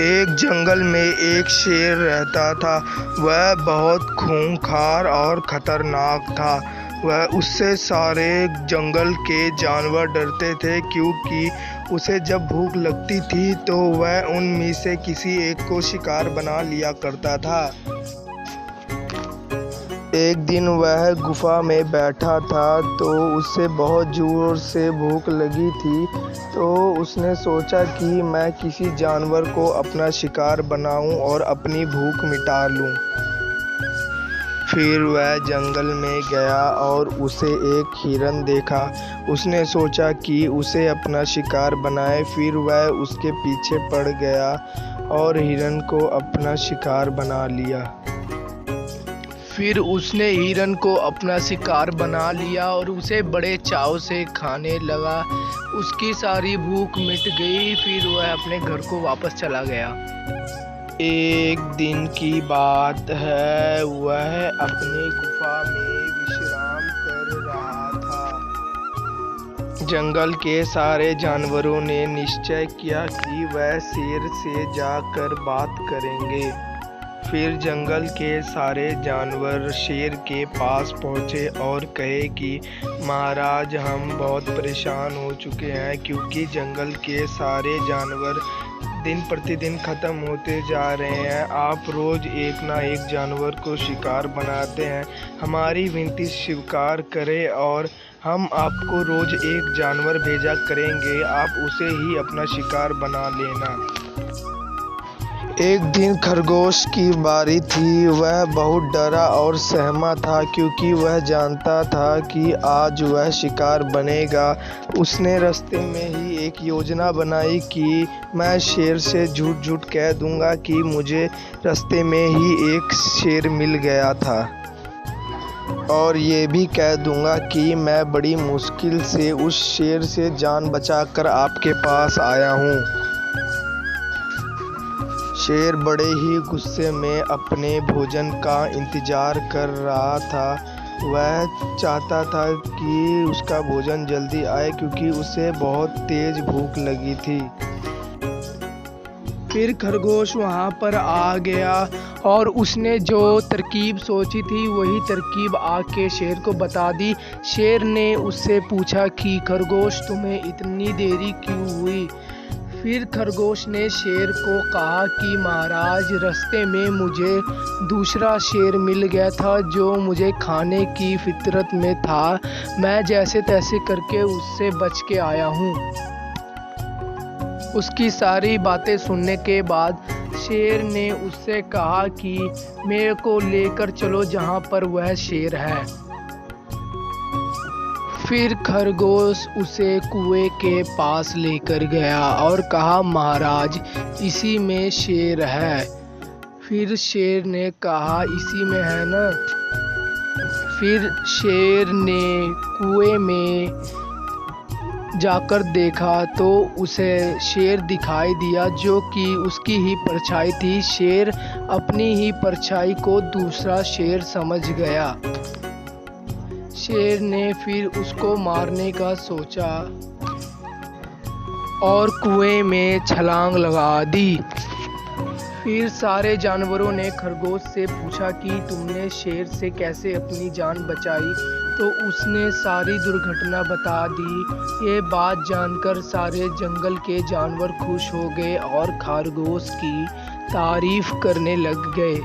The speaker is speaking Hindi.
एक जंगल में एक शेर रहता था। वह बहुत खूंखार और खतरनाक था। उससे सारे जंगल के जानवर डरते थे, क्योंकि उसे जब भूख लगती थी तो वह उनमें से किसी एक को शिकार बना लिया करता था। एक दिन वह गुफा में बैठा था तो उसे बहुत जोर से भूख लगी थी। तो उसने सोचा कि मैं किसी जानवर को अपना शिकार बनाऊं और अपनी भूख मिटा लूं। फिर वह जंगल में गया और उसे एक हिरन देखा। उसने सोचा कि उसे अपना शिकार बनाए। फिर वह उसके पीछे पड़ गया और हिरन को अपना शिकार बना लिया। फिर उसने हिरन को अपना शिकार बना लिया और उसे बड़े चाव से खाने लगा। उसकी सारी भूख मिट गई। फिर वह अपने घर को वापस चला गया। एक दिन की बात है, वह अपनी गुफा में विश्राम कर रहा था। जंगल के सारे जानवरों ने निश्चय किया कि वह शेर से जाकर बात करेंगे। फिर जंगल के सारे जानवर शेर के पास पहुँचे और कहे कि महाराज, हम बहुत परेशान हो चुके हैं, क्योंकि जंगल के सारे जानवर दिन प्रतिदिन ख़त्म होते जा रहे हैं। आप रोज़ एक ना एक जानवर को शिकार बनाते हैं। हमारी विनती स्वीकार करें और हम आपको रोज़ एक जानवर भेजा करेंगे। आप उसे ही अपना शिकार बना लेना। एक दिन खरगोश की बारी थी। वह बहुत डरा और सहमा था, क्योंकि वह जानता था कि आज वह शिकार बनेगा। उसने रास्ते में ही एक योजना बनाई कि मैं शेर से झूठ कह दूंगा कि मुझे रास्ते में ही एक शेर मिल गया था, और ये भी कह दूंगा कि मैं बड़ी मुश्किल से उस शेर से जान बचाकर आपके पास आया हूँ। शेर बड़े ही गुस्से में अपने भोजन का इंतज़ार कर रहा था। वह चाहता था कि उसका भोजन जल्दी आए, क्योंकि उसे बहुत तेज़ भूख लगी थी। फिर खरगोश वहाँ पर आ गया और उसने जो तरकीब सोची थी वही तरकीब आके शेर को बता दी। शेर ने उससे पूछा कि खरगोश, तुम्हें इतनी देरी क्यों हुई? फिर खरगोश ने शेर को कहा कि महाराज, रास्ते में मुझे दूसरा शेर मिल गया था जो मुझे खाने की फितरत में था। मैं जैसे तैसे करके उससे बच के आया हूँ। उसकी सारी बातें सुनने के बाद शेर ने उससे कहा कि मेरे को लेकर चलो जहाँ पर वह शेर है। फिर खरगोश उसे कुएं के पास लेकर गया और कहा, महाराज, इसी में शेर है। फिर शेर ने कहा, इसी में है ना? फिर शेर ने कुएं में जाकर देखा तो उसे शेर दिखाई दिया, जो कि उसकी ही परछाई थी। शेर अपनी ही परछाई को दूसरा शेर समझ गया। शेर ने फिर उसको मारने का सोचा और कुएं में छलांग लगा दी। फिर सारे जानवरों ने खरगोश से पूछा कि तुमने शेर से कैसे अपनी जान बचाई? तो उसने सारी दुर्घटना बता दी। ये बात जानकर सारे जंगल के जानवर खुश हो गए और खरगोश की तारीफ करने लग गए।